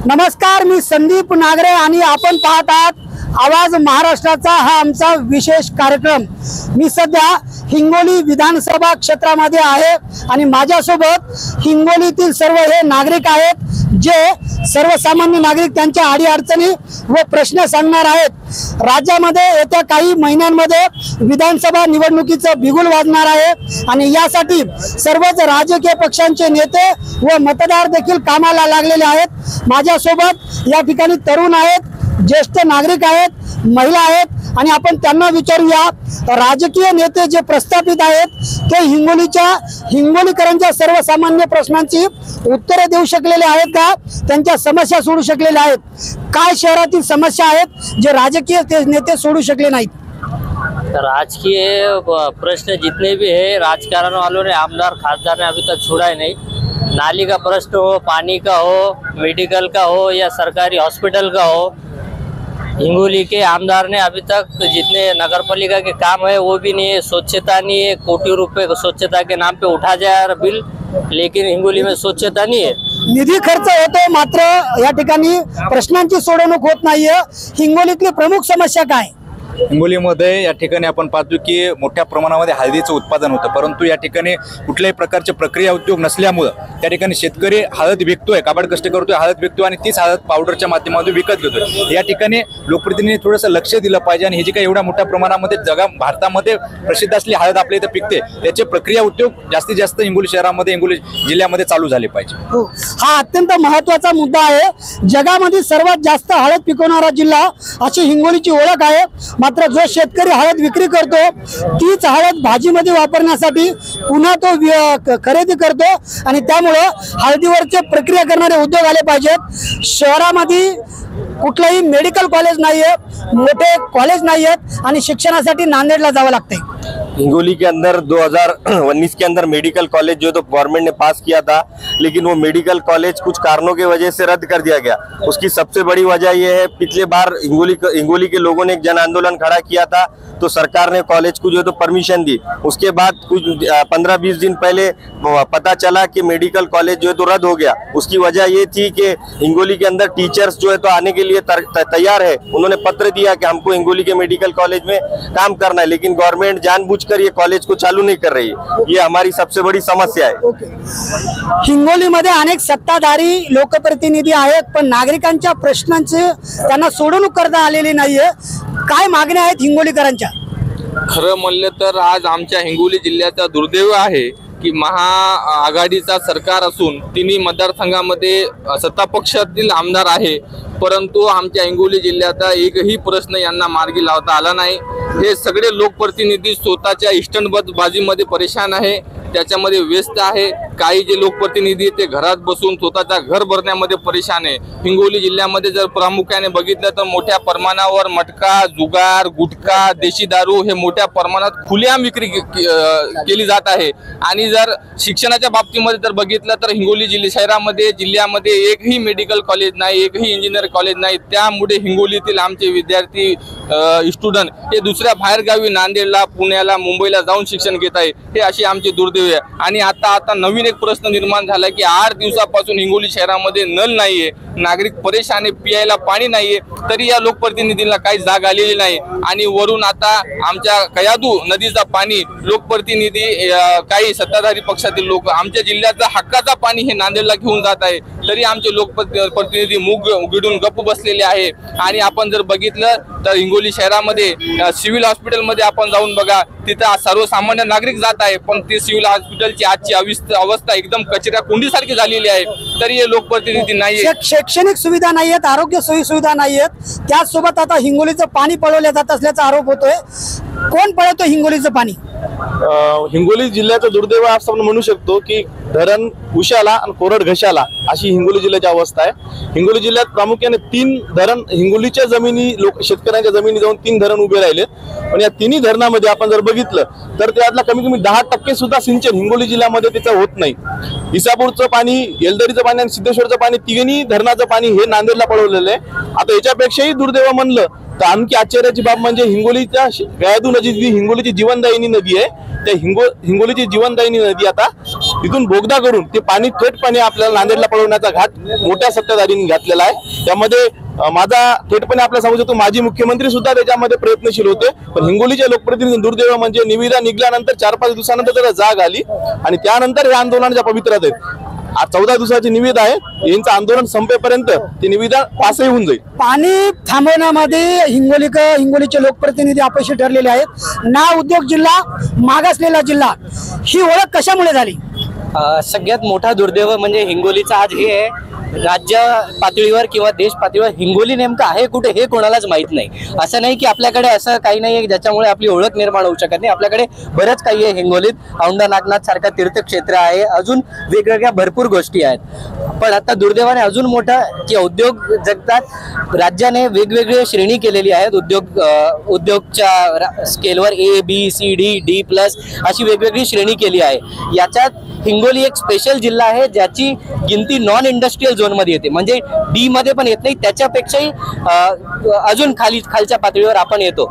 नमस्कार, मी संदीप नागरे आणि आपण पाहत आहात आवाज महाराष्ट्राचा हा आमचा विशेष कार्यक्रम। मी सध्या हिंगोली विधानसभा क्षेत्रामध्ये आहे आणि माझ्यासोबत हिंगोलीतील सर्व हे नागरिक आहेत जे सर्वसामान्य नागरिक त्यांच्या अडीअडचणी व प्रश्न सांगणार आहेत। राज्यामध्ये येत्या काही महिन्यांमध्ये विधानसभा निवडणुकीचं बिगुल वाजणार आहे आणि यासाठी सर्वच राजकीय पक्षांचे नेते व मतदार देखील कामाला लागलेले आहेत। माझ्यासोबत या ठिकाणी तरुण आहेत, ज्येष्ठ नागरिक आहेत, महिला आहेत आणि आपण त्यांना विचारूया राजकीय नेते जे प्रस्थापित आहेत ते हिंगोलीकरांच्या सर्वसामान्य प्रश्नांची उत्तरे देऊ शकलेले आहेत का, त्यांच्या समस्या सोडू शकलेल्या आहेत? काय शहरातील समस्या आहेत जे राजकीय नेते सोडू शकले नाहीत? राजकीय प्रश्न जितने भी है राजकारण वालों ने, आमदार खासदार ने अभी तक छोड़ा ही नहीं। नाली का प्रश्न हो, पानी का हो, मेडिकल का हो या सरकारी हॉस्पिटल का हो, हिंगोली के आमदार ने अभी तक जितने नगर पालिका के काम है वो भी नहीं है। स्वच्छता नहीं है, कोटी रुपए स्वच्छता के नाम पे उठा जाए बिल, लेकिन हिंगोली में स्वच्छता नहीं है। निधी खर्च होतो मात्र या ठिकाणी प्रश्नांची सोडवणूक होत नाहीये। हिंगोलीतली प्रमुख समस्या काय? हिंगोलीमध्ये या ठिकाणी आपण पाहतो की मोठ्या प्रमाणामध्ये हळदीचं उत्पादन होतं, परंतु या ठिकाणी कुठल्याही प्रकारचे प्रक्रिया उद्योग नसल्यामुळे त्या ठिकाणी शेतकरी हळद विकतोय, काबाड कष्ट करतोय, हळद विकतोय आणि तीच हळद पावडरच्या माध्यमातून विकत घेतोय। या ठिकाणी लोकप्रतिनिधींनी थोडंसं लक्ष दिलं पाहिजे आणि हे जे काही एवढ्या मोठ्या प्रमाणामध्ये भारतामध्ये प्रसिद्ध असलेली हळद आपल्या इथं पिकते त्याचे प्रक्रिया उद्योग जास्तीत जास्त हिंगोली शहरामध्ये, हिंगोली जिल्ह्यामध्ये चालू झाले पाहिजे। हा अत्यंत महत्त्वाचा मुद्दा आहे। जगामध्ये सर्वात जास्त हळद पिकवणारा जिल्हा अशी हिंगोलीची ओळख आहे। मात्र जो शेतकरी हळद विक्री करतो तीच हळद भाजीमध्ये वापरण्यासाठी पुन्हा तो खरेदी करतो आणि त्यामुळे हळदीवरचे प्रक्रिया करणारे उद्योग आले पाहिजेत। शहरामध्ये कुठलंही मेडिकल कॉलेज नाहीये, मोठे कॉलेज नाहीयेत आणि शिक्षणासाठी नांदेडला जावं लागतंय। हिंगोली के अंदर 2019 के अंदर मेडिकल कॉलेज जो तो गवर्नमेंट ने पास किया था, लेकिन वो मेडिकल कॉलेज कुछ कारणों की वजह से रद्द कर दिया गया। उसकी सबसे बड़ी वजह ये है, पिछले बार हिंगोली के लोगों ने एक जन आंदोलन खड़ा किया था तो सरकार ने कॉलेज को जो तो परमिशन दी। उसके बाद कुछ 15-20 दिन पहले पता चला कि मेडिकल कॉलेज जो है तो रद्द हो गया। उसकी वजह ये थी कि हिंगोली के अंदर टीचर्स जो है तो आने के लिए तैयार है। उन्होंने पत्र दिया कि हमको हिंगोली के मेडिकल कॉलेज में काम करना है, लेकिन गवर्नमेंट जानबूझकर ये कॉलेज को चालू नहीं कर रही है। ये हमारी सबसे बड़ी समस्या है। हिंगोलीमध्ये अनेक सत्ताधारी लोकप्रतिनिधी आहेत, पण नागरिकांच्या प्रश्नांचे त्यांना सोडवणूक करता आलेली नाहीये। काय मागण्या आहेत हिंगोलीकरांच्या? खरं म्हणलं तर आज आमच्या हिंगोली जिल्ह्याचा दुर्दैव आहे की महाआघाडीचा सरकार असून तिन्ही मतदारसंघामध्ये सत्ता पक्षातील आमदार आहे, परंतु आमच्या हिंगोली जिल्ह्याचा एकही प्रश्न यांना मार्गी लावता आला नाही। हे सगळे लोकप्रतिनिधी स्वतःच्या इष्टबाजीमध्ये परेशान आहे, त्याच्यामध्ये व्यस्त आहे। काही जे लोकप्रतिनिधी ते घरात बसून स्वतःचा घर भरण्यामध्ये परेशान आहे। हिंगोली जिल्ह्यामध्ये जर प्रामुख्याने बघितलं तर मोठ्या प्रमाणावर मटका, जुगार, गुटखा, देशी दारू हे मोठ्या प्रमाणात खुलेआम विक्री केली जात आहे। आणि जर शिक्षणाच्या बाबतीमध्ये जर बघितलं तर हिंगोली जिल्ह्यामध्ये एकही मेडिकल कॉलेज नाही, एकही इंजिनियर कॉलेज नाही। त्यामुळे हिंगोलीतील आमचे विद्यार्थी स्टुडंट हे दुसऱ्या बाहेरगावी नांदेडला, पुण्याला, मुंबईला जाऊन शिक्षण घेत आहे। हे अशी आमची दुर्दैव आहे। आणि आता नवीन एक प्रश्न निर्माण झाला की 8 दिवसापासून हिंगोली शहरामध्ये नल नाहीये, नागरिक परेशान आहे, पियायला पाणी नाहीये, तरी या लोकप्रतिनिधींना काही जाग आलेली नाही। आणि वरून आता आमच्या कयादू नदीचा पाणी लोकप्रतिनिधी, काही सत्ताधारी पक्षातील लोक आमच्या जिल्ह्याचा हक्काचा पाणी हे नांदेडला घेऊन जात आहे, तरी आमचे लोकप्रतिनिधी मूग उघडून गप्प बसलेले आहे। आणि आपण जर बघितलं तर हिंगोली शहरामध्ये सिव्हिल हॉस्पिटलमध्ये आपण जाऊन बघा, तिथं सर्वसामान्य नागरिक जात आहे, पण ती सिव्हिल हॉस्पिटलची आजची अवस्था एकदम कचरा कुंडीसारखी झालेली आहे, तरी हे लोकप्रतिनिधी नाहीये। शैक्षणिक सुविधा नाहीयेत, आरोग्य सोयी सुविधा नाहीयेत, त्याचसोबत आता हिंगोलीचं पाणी पळवलं जात असल्याचा आरोप होतोय। कोण पळवतो हिंगोलीचं पाणी? हिंगोली जिल्ह्याचं दुर्दैव असं आपण म्हणू शकतो की धरण उशाला आणि कोरड घशाला अशी हिंगोली जिल्ह्याची अवस्था आहे। हिंगोली जिल्ह्यात प्रामुख्याने 3 धरण, हिंगोलीच्या जमिनी, शेतकऱ्यांच्या जमिनी जाऊन 3 धरण उभे राहिलेत, पण या तिन्ही धरणामध्ये आपण जर बघितलं तर त्यातला कमी कमी 10% सुद्धा सिंचन हिंगोली जिल्ह्यामध्ये त्याचं होत नाही। इसापूरचं पाणी, येलदरीचं पाणी आणि सिद्धेश्वरचं पाणी, तिन्ही धरणाचं पाणी हे नांदेडला पळवलेलं आहे। आता याच्यापेक्षाही दुर्दैव म्हणलं तर आणखी आश्चर्याची बाब म्हणजे हिंगोलीच्या कयादू नदी, हिंगोलीची जीवनदायिनी नदी आहे, त्या हिंगोलीची जीवनदायिनी नदी आता तिथून बोगदा करून ते पाणी थेटपणे आपल्याला नांदेडला पळवण्याचा घाट मोठ्या सत्ताधारींनी घातलेला आहे। त्यामध्ये माझा थेटपणे आपल्या सांगू शकतो माजी मुख्यमंत्री सुद्धा त्याच्यामध्ये प्रयत्नशील होते, पण हिंगोलीचे लोकप्रतिनिधी दुर्दैव म्हणजे निविदा निघाल्यानंतर 4-5 दिवसानंतर त्याला जाग आली आणि त्यानंतर हे आंदोलनाच्या पवित्रात आहेत। आज 14 दिवसाची निविदा आहे, यांचं आंदोलन संपेपर्यंत ती निविदा पासही होऊन जाईल। पाणी थांबवण्यामध्ये हिंगोलीचे लोकप्रतिनिधी अपयशी ठरलेले आहेत। ना उद्योग जिल्हा, मागासलेला जिल्हा, ही ओळख कशामुळे झाली? सगळ्यात मोठा दुर्दैव म्हणजे हिंगोलीचा आज हे आहे, राज्य पातळीवर किंवा देश पातळीवर हिंगोली नेमकं आहे कुठे हे कोणालाच माहित नाही। असं नाही की आपल्याकडे असं काही नाही ज्याच्यामुळे आपली ओळख निर्माण होऊ शकत नाही, आपल्याकडे बरंच काही आहे। हिंगोलीत औंढा नागनाथ सारखा तीर्थक्षेत्र आहे, अजून वेगवेगळ्या भरपूर गोष्टी आहेत। पण आता दुर्दैवाने अजून मोठा की उद्योग जगतात राज्याने वेगवेगळी श्रेणी केलेली आहेत, उद्योगच्या स्केलवर ABCD+D+ अशी वेगवेगळी श्रेणी केली आहे। याच्यात हिंगोली एक स्पेशल जिल्हा आहे ज्याची गिनती नॉन इंडस्ट्रियल झोन मध्ये येते, म्हणजे D मध्ये पण येत नाही, त्याच्यापेक्षाही अजून खालच्या पातळीवर आपण येतो।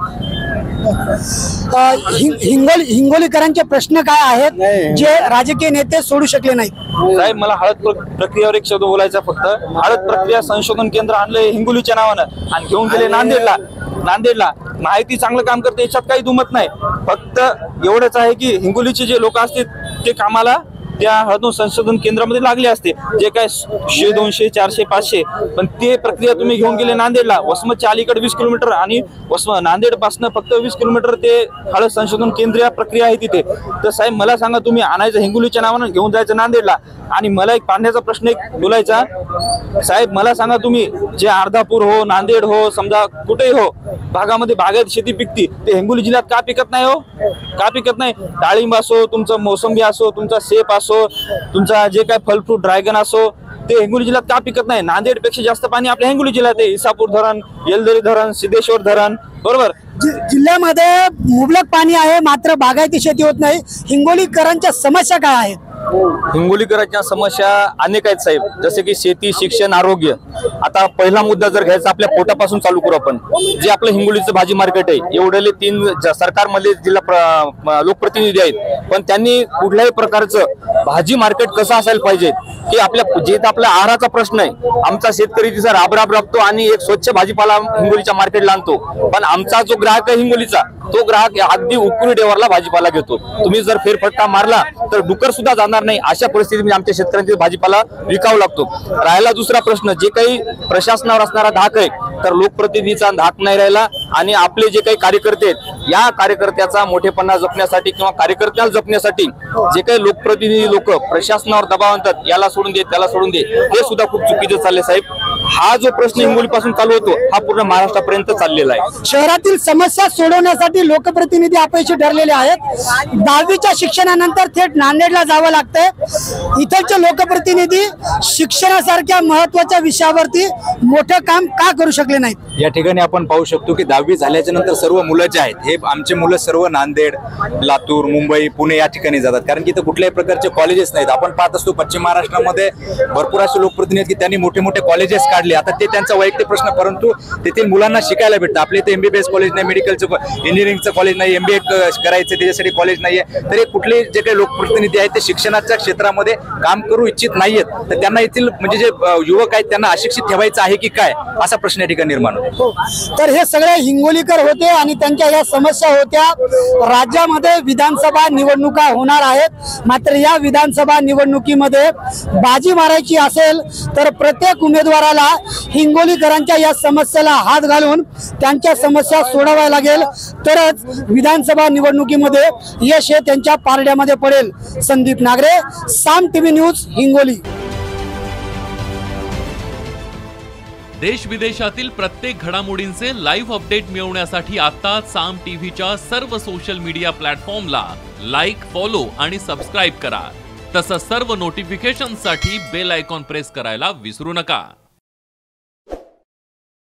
हिंगोलीकरांचे प्रश्न काय आहेत जे राजकीय नेते सोडू शकले नाहीत? साहेब, मला हळद प्रक्रियेवर एक शब्द बोलायचा फक्त। हळद प्रक्रिया संशोधन केंद्र आणलंय हिंगोलीच्या नावानं आणि घेऊन गेले नांदेडला माहिती चांगलं काम करते, याच्यात काही दुमत नाही। फक्त एवढंच आहे की हिंगोलीचे जे लोक असतील ते कामाला त्या हळद संशोधन केंद्रामध्ये लागले असते, जे काय 100, 200, 400, 500, पण ते प्रक्रिया तुम्ही घेऊन गेले नांदेडला। वसमतच्या अलीकडे 20 किलोमीटर आणि नांदेड पासून फक्त 20 किलोमीटर ते हळद संशोधन केंद्रीय प्रक्रिया आहे तिथे। तर साहेब मला सांगा, तुम्ही आणायचं हिंगोलीच्या नावानं घेऊन जायचं नांदेडला। आणि मला एक पाण्याचा प्रश्न एक बोलायचा साहेब, मला सांगा तुम्ही जे अर्धापूर हो, नांदेड हो, समजा कुठेही हो भागामध्ये बागायत शेती पिकती, ते हिंगोली जिल्ह्यात का पिकत नाही हो? का पिकत नाही? डाळिंब असो, तुमचं मोसंबी असो, तुमचा सेप असो, तुमचा जे काय फल फ्रूट ड्रॅगन असो, ते हिंगोली जिल्ह्यात का पिकत नाही? नांदेडपेक्षा जास्त पाणी आपल्या हिंगोली जिल्ह्यात आहे। इसापूर धरण, येलदरी धरण, सिद्धेश्वर धरण, बरोबर। जिल्ह्यामध्ये मुबलक पाणी आहे, मात्र बागायती शेती होत नाही। हिंगोलीकरांच्या समस्या काय आहेत? हिंगोलीकरांच्या समस्या अनेक आहेत साहेब, जसे की शेती, शिक्षण, आरोग्य। आता पहिला मुद्दा जर घ्यायचा आपल्या पोटापासून चालू करू आपण। जे आपलं हिंगोलीचं भाजी मार्केट आहे, एवढे 3 सरकारमध्ये जिल्हा लोकप्रतिनिधी आहेत, पण त्यांनी कुठल्याही प्रकारचं भाजी मार्केट कसं असायला पाहिजे की आपल्या आहाराचा प्रश्न आहे। आमचा शेतकरी तिचा राबतो आणि एक स्वच्छ भाजीपाला हिंगोलीच्या मार्केटला आणतो, पण आमचा जो ग्राहक आहे हिंगोलीचा, तो ग्राहक अगदी उकुरी डेवरला भाजीपाला घेतो। तुम्ही जर फेरफटका मारला तर डुकर सुद्धा जाणार नाही, अशा परिस्थितीत आमच्या शेतकऱ्यांचे भाजीपाला विकावा लागतो। राहिला दुसरा प्रश्न, जे काही प्रशासनावर असणारा धाक आहे, तर लोकप्रतिनिधीचा धाक नाही राहिला आणि आपले जे काही कार्यकर्ते आहेत, या कार्यकर्त्याचा मोठेपणा जपण्यासाठी किंवा कार्यकर्त्याला जपण्यासाठी जे काही लोकप्रतिनिधी लोक प्रशासनावर दबाव आणतात, याला सोडून दे, त्याला सोडून दे, हे सुद्धा खूप चुकीचं चालले साहेब। हा जो प्रश्न हिंगोली पासून चालू होतो, हा पूर्ण महाराष्ट्रापर्यंत चाललेला आहे। शहरातील समस्या सोडवण्यासाठी लोकप्रतिनिधी अपयशी ठरलेले आहेत। 10वीच्या शिक्षणानंतर थेट नांदेडला जावं लागतंय। इथलचे लोकप्रतिनिधी शिक्षणासारख्या महत्वाच्या विषयावरती मोठं काम का करू शकले नाहीत? या ठिकाणी आपण पाहू शकतो की 10वी झाल्याच्या नंतर सर्व मुलं जे आहेत, हे आमचे मुलं सर्व नांदेड, लातूर, मुंबई, पुणे या ठिकाणी जातात, कारण की इथं कुठल्याही प्रकारचे कॉलेजेस नाहीत। आपण पाहत असतो पश्चिम महाराष्ट्रामध्ये भरपूर असे लोकप्रतिनिधी आहेत की त्यांनी मोठे मोठे कॉलेजेस काढले। आता ते त्यांचा वैयक्तिक प्रश्न, परंतु तेथील मुलांना शिकायला भेटतं। आपल्या इथे MBBS कॉलेज नाही, मेडिकलचं इंजिनिअरिंगचं कॉलेज नाही, MBA करायचं त्याच्यासाठी कॉलेज नाहीये। तर हे कुठले जे काही लोकप्रतिनिधी आहेत ते शिक्षणाच्या क्षेत्रामध्ये काम करू इच्छित नाहीयेत, तर त्यांना येथील म्हणजे जे युवक आहेत त्यांना अशिक्षित ठेवायचं आहे की काय, असा प्रश्न या ठिकाणी निर्माण होतो। तर हे सगळे हिंगोलीकर होते आणि त्यांच्या या समस्या होत्या। राज्यामध्ये विधानसभा निवडणुका होणार आहेत, मात्र या विधानसभा निवडणुकीमध्ये बाजी मारायची असेल तर प्रत्येक उमेदवाराला हिंगोलीकरांच्या या समस्येला हात घालून त्यांच्या समस्या सोडवायला लागेल, तरच विधानसभा निवडणुकीमध्ये यश हे त्यांच्या पारड्यामध्ये पडेल। संदीप नागरे, साम टीव्ही न्यूज, हिंगोली। देश विदेशातील प्रत्येक घडामोडींचे लाईव्ह अपडेट मिळवण्यासाठी आता साम टीव्हीच्या सर्व सोशल मीडिया प्लॅटफॉर्मला लाईक, फॉलो आणि सबस्क्राईब करा। तसंच सर्व नोटिफिकेशनसाठी बेल आयकॉन प्रेस करायला विसरू नका।